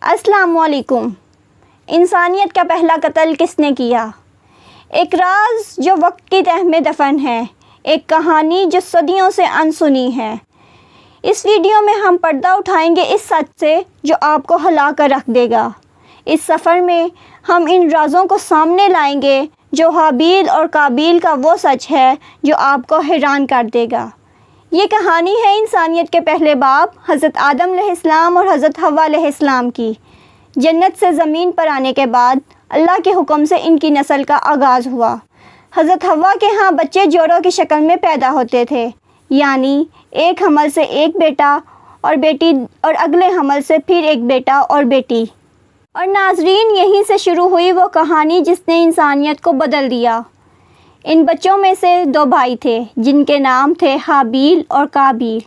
السلام علیکم۔ انسانیت کا پہلا قتل کس نے کیا؟ ایک راز جو وقت کی تہ میں دفن ہے، ایک کہانی جو صدیوں سے انسنی ہے۔ اس ویڈیو میں ہم پردہ اٹھائیں گے اس سچ سے جو آپ کو ہلا کر رکھ دے گا۔ اس سفر میں ہم ان رازوں کو سامنے لائیں گے جو حابیل اور قابیل کا وہ سچ ہے جو آپ کو حیران کر دے گا۔ یہ کہانی ہے انسانیت کے پہلے باپ حضرت آدم علیہ السلام اور حضرت حوا علیہ السلام کی۔ جنت سے زمین پر آنے کے بعد اللہ کے حکم سے ان کی نسل کا آغاز ہوا۔ حضرت حوا کے ہاں بچے جوڑوں کی شکل میں پیدا ہوتے تھے، یعنی ایک حمل سے ایک بیٹا اور بیٹی اور اگلے حمل سے پھر ایک بیٹا اور بیٹی۔ اور ناظرین، یہیں سے شروع ہوئی وہ کہانی جس نے انسانیت کو بدل دیا۔ ان بچوں میں سے 2 بھائی تھے جن کے نام تھے حابیل اور قابیل۔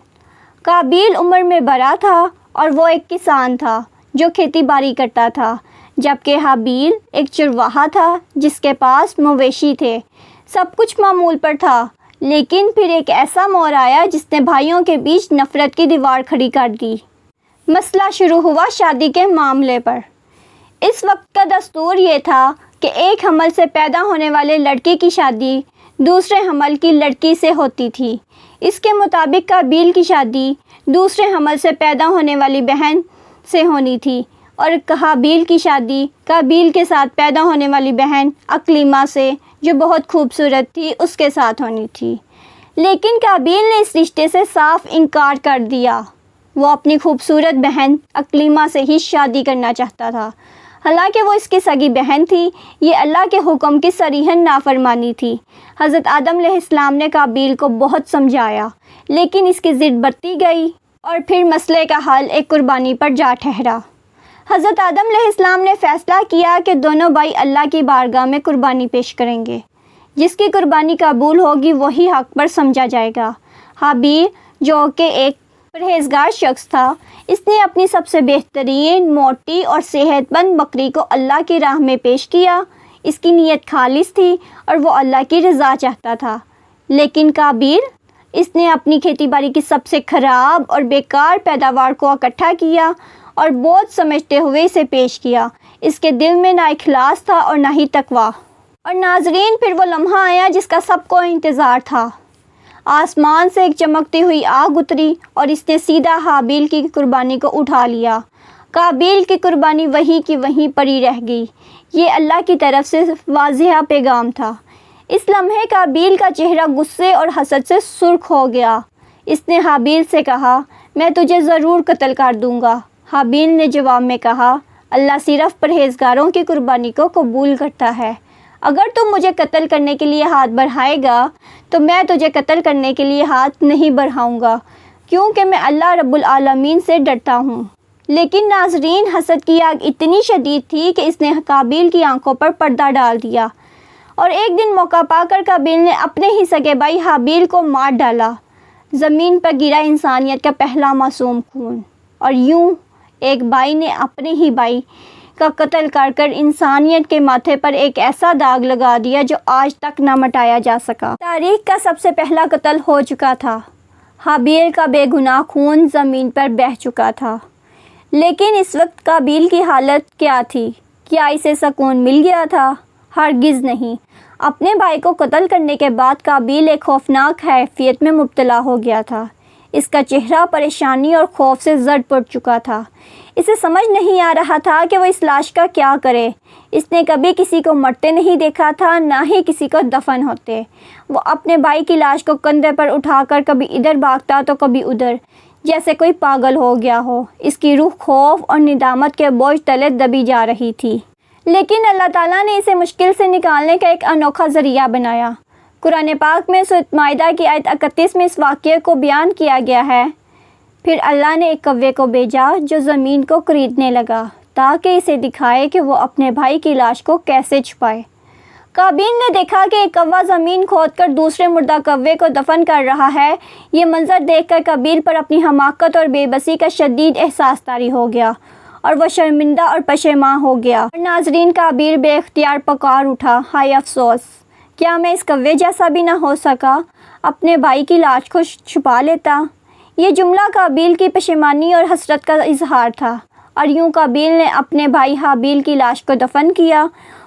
قابیل عمر میں بڑا تھا اور وہ ایک کسان تھا جو کھیتی باڑی کرتا تھا، جبکہ حابیل ایک چرواہا تھا جس کے پاس مویشی تھے۔ سب کچھ معمول پر تھا، لیکن پھر ایک ایسا موڑ آیا جس نے بھائیوں کے بیچ نفرت کی دیوار کھڑی کر دی۔ مسئلہ شروع ہوا شادی کے معاملے پر۔ اس وقت کا دستور یہ تھا کہ ایک حمل سے پیدا ہونے والے لڑکی کی شادی دوسرے حمل کی لڑکی سے ہوتی تھی۔ اس کے مطابق قابیل کی شادی دوسرے حمل سے پیدا ہونے والی بہن سے ہونی تھی اور حابیل کی شادی قابیل کے ساتھ پیدا ہونے والی بہن اکلیمہ سے، جو بہت خوبصورت تھی، اس کے ساتھ ہونی تھی۔ لیکن قابیل نے اس رشتے سے صاف انکار کر دیا۔ وہ اپنی خوبصورت بہن اکلیمہ سے ہی شادی کرنا چاہتا تھا، حالانکہ وہ اس کی سگی بہن تھی۔ یہ اللہ کے حکم کی صریحاً نافرمانی تھی۔ حضرت آدم علیہ السلام نے قابیل کو بہت سمجھایا، لیکن اس کی ضد بڑھتی گئی اور پھر مسئلے کا حل ایک قربانی پر جا ٹھہرا۔ حضرت آدم علیہ السلام نے فیصلہ کیا کہ دونوں بھائی اللہ کی بارگاہ میں قربانی پیش کریں گے۔ جس کی قربانی قبول ہوگی وہی حق پر سمجھا جائے گا۔ حابیل، جو کہ ایک پرہیزگار شخص تھا، اس نے اپنی سب سے بہترین، موٹی اور صحت مند بکری کو اللہ کی راہ میں پیش کیا۔ اس کی نیت خالص تھی اور وہ اللہ کی رضا چاہتا تھا۔ لیکن قابیل، اس نے اپنی کھیتی باڑی کی سب سے خراب اور بیکار پیداوار کو اکٹھا کیا اور بوجھ سمجھتے ہوئے اسے پیش کیا۔ اس کے دل میں نہ اخلاص تھا اور نہ ہی تقویٰ۔ اور ناظرین، پھر وہ لمحہ آیا جس کا سب کو انتظار تھا۔ آسمان سے ایک چمکتی ہوئی آگ اتری اور اس نے سیدھا حابیل کی قربانی کو اٹھا لیا۔ قابیل کی قربانی وہیں کی وہیں پڑی رہ گئی۔ یہ اللہ کی طرف سے واضح پیغام تھا۔ اس لمحے قابیل کا چہرہ غصے اور حسد سے سرخ ہو گیا۔ اس نے حابیل سے کہا، میں تجھے ضرور قتل کر دوں گا۔ حابیل نے جواب میں کہا، اللہ صرف پرہیزگاروں کی قربانی کو قبول کرتا ہے۔ اگر تم مجھے قتل کرنے کے لیے ہاتھ بڑھائے گا تو میں تجھے قتل کرنے کے لیے ہاتھ نہیں بڑھاؤں گا، کیونکہ میں اللہ رب العالمین سے ڈرتا ہوں۔ لیکن ناظرین، حسد کی آگ اتنی شدید تھی کہ اس نے قابیل کی آنکھوں پر پردہ ڈال دیا، اور ایک دن موقع پا کر قابیل نے اپنے ہی سگے بھائی حابیل کو مار ڈالا۔ زمین پر گرا انسانیت کا پہلا معصوم خون، اور یوں ایک بھائی نے اپنے ہی بھائی کا قتل کر کر انسانیت کے ماتھے پر ایک ایسا داغ لگا دیا جو آج تک نہ مٹایا جا سکا۔ تاریخ کا سب سے پہلا قتل ہو چکا تھا۔ حابیل کا بے گناہ خون زمین پر بہہ چکا تھا۔ لیکن اس وقت قابیل کی حالت کیا تھی؟ کیا اسے سکون مل گیا تھا؟ ہرگز نہیں۔ اپنے بھائی کو قتل کرنے کے بعد قابیل ایک خوفناک کیفیت میں مبتلا ہو گیا تھا۔ اس کا چہرہ پریشانی اور خوف سے زرد پڑ چکا تھا۔ اسے سمجھ نہیں آ رہا تھا کہ وہ اس لاش کا کیا کرے۔ اس نے کبھی کسی کو مرتے نہیں دیکھا تھا، نہ ہی کسی کو دفن ہوتے۔ وہ اپنے بھائی کی لاش کو کندھے پر اٹھا کر کبھی ادھر بھاگتا تو کبھی ادھر، جیسے کوئی پاگل ہو گیا ہو۔ اس کی روح خوف اور ندامت کے بوجھ تلے دبی جا رہی تھی۔ لیکن اللہ تعالیٰ نے اسے مشکل سے نکالنے کا ایک انوکھا ذریعہ بنایا۔ قرآن پاک میں سورۃ مائدہ کی آیت 31 میں اس واقعے کو بیان کیا گیا ہے۔ پھر اللہ نے ایک کوے کو بھیجا جو زمین کو کریدنے لگا تاکہ اسے دکھائے کہ وہ اپنے بھائی کی لاش کو کیسے چھپائے۔ قابیل نے دیکھا کہ ایک کوا زمین کھود کر دوسرے مردہ کوے کو دفن کر رہا ہے۔ یہ منظر دیکھ کر قابیل پر اپنی حماقت اور بے بسی کا شدید احساس طاری ہو گیا اور وہ شرمندہ اور پشیمان ہو گیا۔ اور ناظرین، قابیل بے اختیار پکار اٹھا، ہائے افسوس! کیا میں اس کوے جیسا بھی نہ ہو سکا، اپنے بھائی کی لاش کو چھپا لیتا۔ یہ جملہ قابیل کی پشیمانی اور حسرت کا اظہار تھا، اور یوں قابیل نے اپنے بھائی حابیل کی لاش کو دفن کیا،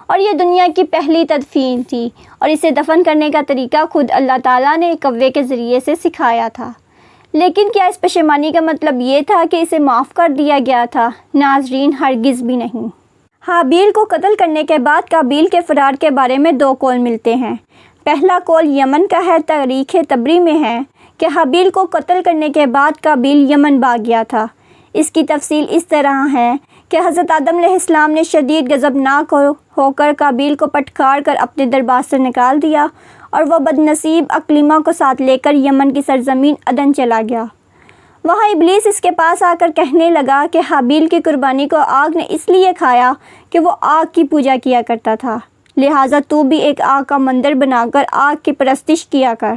اور یہ دنیا کی پہلی تدفین تھی، اور اسے دفن کرنے کا طریقہ خود اللہ تعالیٰ نے کوے کے ذریعے سے سکھایا تھا۔ لیکن کیا اس پشیمانی کا مطلب یہ تھا کہ اسے معاف کر دیا گیا تھا؟ ناظرین، ہرگز بھی نہیں۔ حابیل کو قتل کرنے کے بعد قابیل کے فرار کے بارے میں دو قول ملتے ہیں۔ پہلا قول یمن کا ہے، تاریخ طبری میں ہے کہ حابیل کو قتل کرنے کے بعد قابیل یمن بھاگ گیا تھا۔ اس کی تفصیل اس طرح ہے کہ حضرت آدم علیہ السلام نے شدید غضبناک ہو کر قابیل کو پٹخار کر اپنے دربار سے نکال دیا، اور وہ بدنصیب اکلیمہ کو ساتھ لے کر یمن کی سرزمین عدن چلا گیا۔ وہاں ابلیس اس کے پاس آ کر کہنے لگا کہ حابیل کی قربانی کو آگ نے اس لیے کھایا کہ وہ آگ کی پوجا کیا کرتا تھا، لہٰذا تو بھی ایک آگ کا مندر بنا کر آگ کی پرستش کیا کر۔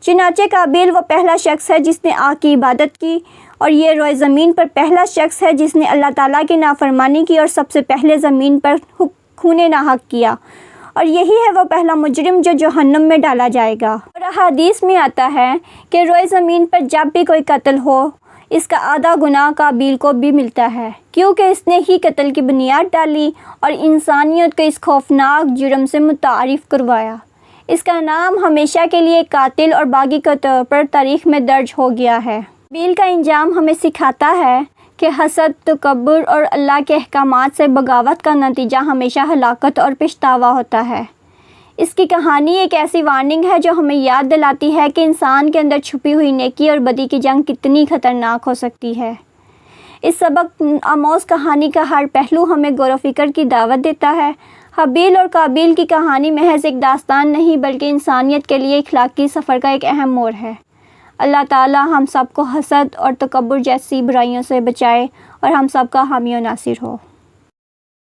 چنانچہ قابیل وہ پہلا شخص ہے جس نے آگ کی عبادت کی، اور یہ روئے زمین پر پہلا شخص ہے جس نے اللہ تعالیٰ کی نافرمانی کی اور سب سے پہلے زمین پر خون ناحق کیا، اور یہی ہے وہ پہلا مجرم جو جہنم میں ڈالا جائے گا۔ اور احادیث میں آتا ہے کہ روئے زمین پر جب بھی کوئی قتل ہو، اس کا آدھا گناہ قابیل کو بھی ملتا ہے، کیونکہ اس نے ہی قتل کی بنیاد ڈالی اور انسانیت کو اس خوفناک جرم سے متعارف کروایا۔ اس کا نام ہمیشہ کے لیے قاتل اور باغی کے طور پر تاریخ میں درج ہو گیا ہے۔ حابیل کا انجام ہمیں سکھاتا ہے کہ حسد، تکبر اور اللہ کے احکامات سے بغاوت کا نتیجہ ہمیشہ ہلاکت اور پچھتاوا ہوتا ہے۔ اس کی کہانی ایک ایسی وارننگ ہے جو ہمیں یاد دلاتی ہے کہ انسان کے اندر چھپی ہوئی نیکی اور بدی کی جنگ کتنی خطرناک ہو سکتی ہے۔ اس سبق آموز کہانی کا ہر پہلو ہمیں غور و فکر کی دعوت دیتا ہے۔ حابیل اور قابیل کی کہانی محض ایک داستان نہیں بلکہ انسانیت کے لیے اخلاقی سفر کا ایک اہم موڑ ہے۔ اللہ تعالی ہم سب کو حسد اور تکبر جیسی برائیوں سے بچائے اور ہم سب کا حامی و ناصر ہو۔